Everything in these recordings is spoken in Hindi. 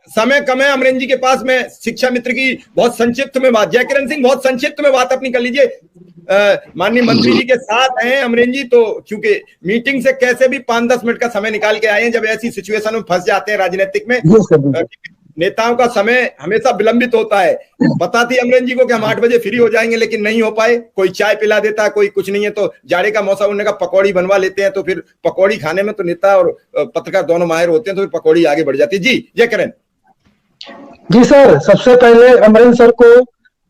समय कम है अमरेंद्र जी के पास। में शिक्षा मित्र की बहुत संक्षिप्त में बात, जयकिरण सिंह बहुत संक्षिप्त में बात अपनी कर लीजिए। माननीय मंत्री जी के साथ हैं अमरेंद्र जी, तो क्योंकि मीटिंग से कैसे भी 5-10 मिनट का समय निकाल के आए हैं, जब ऐसी सिचुएशन में फंस जाते हैं राजनीतिक में, नेताओं का समय हमेशा विलंबित होता है। पता थी अमरेंद्र जी को कि हम 8 बजे फ्री हो जाएंगे, लेकिन नहीं हो पाए। कोई चाय पिला देता, कोई कुछ नहीं है तो जाड़े का मौसम, उन्होंने कहा पकौड़ी बनवा लेते हैं, तो फिर पकौड़ी खाने में तो नेता और पत्रकार दोनों माहिर होते हैं, तो फिर पकौड़ी आगे बढ़ जाती है। जी जय किरण। जी सर, सबसे पहले अमरेंद्र सर को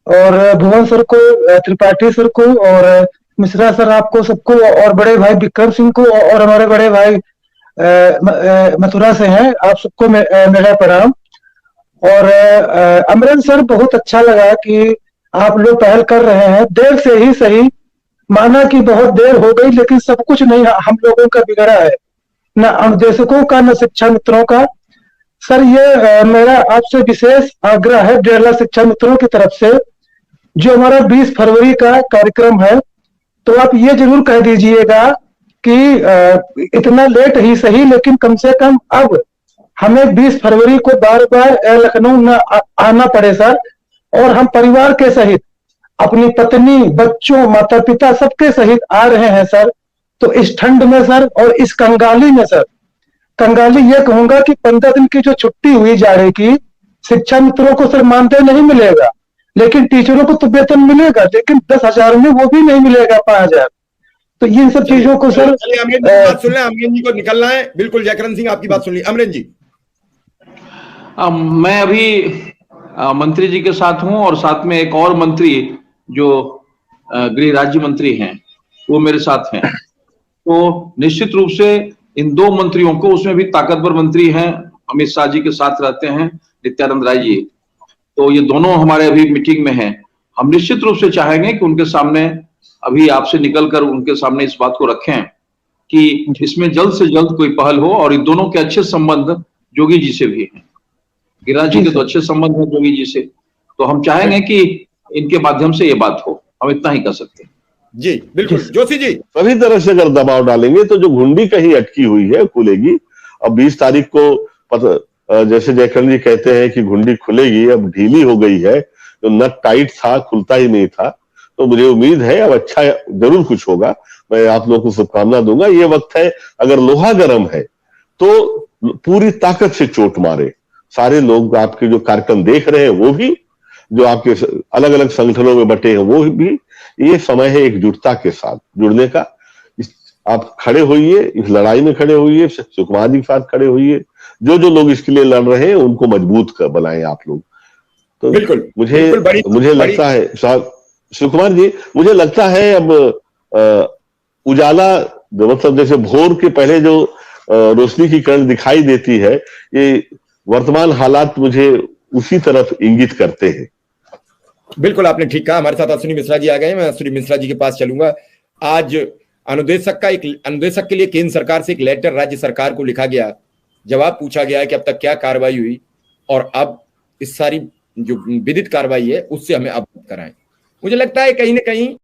और भुवन सर को, त्रिपाठी सर को और मिश्रा सर आपको सबको, और बड़े भाई विक्रम सिंह को, और हमारे बड़े भाई मथुरा से हैं, आप सबको मेरा प्रणाम। और अमरेंद्र सर, बहुत अच्छा लगा कि आप लोग पहल कर रहे हैं, देर से ही सही। माना कि बहुत देर हो गई, लेकिन सब कुछ नहीं हम लोगों का बिगड़ा है, न अनुदेशकों का न शिक्षा मित्रों का। सर, ये मेरा आपसे विशेष आग्रह है 1.5 लाख शिक्षा मित्रों की तरफ से, जो हमारा 20 फरवरी का कार्यक्रम है, तो आप ये जरूर कह दीजिएगा कि इतना लेट ही सही, लेकिन कम से कम अब हमें 20 फरवरी को बार बार लखनऊ न आना पड़े सर, और हम परिवार के सहित, अपनी पत्नी, बच्चों, माता पिता सबके सहित आ रहे हैं सर। तो इस ठंड में सर, और इस कंगाली में सर, कंगाली ये कहूंगा कि 15 दिन की जो छुट्टी हुई जाड़े की, शिक्षा मित्रों को सर मानदेय नहीं मिलेगा, लेकिन टीचरों को तो वेतन मिलेगा, लेकिन 10,000 में वो भी नहीं मिलेगा 5,000। तो इन सब चीजों को सर, बात सुन लें, अमरेंद्र जी को निकलना है। बिल्कुल जयकिरण सिंह, आपकी बात सुन ली। अमरेंद्र जी। मैं अभी मंत्री जी के साथ हूं, और साथ में एक और मंत्री जो गृह राज्य मंत्री हैं, वो मेरे साथ हैं। तो निश्चित रूप से इन 2 मंत्रियों को, उसमें भी ताकतवर मंत्री हैं, अमित शाह जी के साथ रहते हैं, नित्यानंद राय जी, तो ये दोनों हमारे अभी मीटिंग में हैं। हम निश्चित रूप से चाहेंगे कि उनके सामने, अभी आपसे निकलकर उनके सामने इस बात को रखें कि इसमें जल्द से जल्द कोई पहल हो। और इन दोनों के अच्छे संबंध जोगी जी से भी हैं, गिरिराज जी के तो अच्छे संबंध हैं जोगी जी से, तो हम चाहेंगे कि इनके माध्यम से ये बात हो। हम इतना ही कर सकते हैं। जी बिल्कुल। जोशी जी, सभी तरह से अगर दबाव डालेंगे तो जो घुंडी कहीं अटकी हुई है खुलेगी। अब 20 तारीख को जैसे जयकिरण जी कहते हैं कि घुंडी खुलेगी, अब ढीली हो गई है, जो नट टाइट था, खुलता ही नहीं था। तो मुझे उम्मीद है अब अच्छा जरूर कुछ होगा। मैं आप लोगों को शुभकामना दूंगा। ये वक्त है, अगर लोहा गर्म है तो पूरी ताकत से चोट मारे। सारे लोग आपके जो कार्यक्रम देख रहे हैं वो भी, जो आपके अलग अलग संगठनों में बटे हैं वो भी, ये समय है एकजुटता के साथ जुड़ने का। आप खड़े होइए, इस लड़ाई में खड़े होइए, सुकुमार जी के साथ खड़े होइए। जो जो लोग इसके लिए लड़ रहे हैं उनको मजबूत कर बनाएं आप लोग। तो बिल्कुल, मुझे लगता है सुकुमार जी, मुझे लगता है अब उजाला, मतलब जैसे भोर के पहले जो रोशनी की किरण दिखाई देती है, ये वर्तमान हालात मुझे उसी तरफ इंगित करते हैं। बिल्कुल आपने ठीक कहा। हमारे साथ अश्विनी मिश्रा जी आ गए। मैं अश्विनी मिश्रा जी के पास चलूंगा। आज अनुदेशक के लिए केंद्र सरकार से एक लेटर राज्य सरकार को लिखा गया। जवाब पूछा गया है कि अब तक क्या कार्रवाई हुई, और अब इस सारी जो विधित कार्रवाई है उससे हमें अवगत कराएं। मुझे लगता है कहीं ना कहीं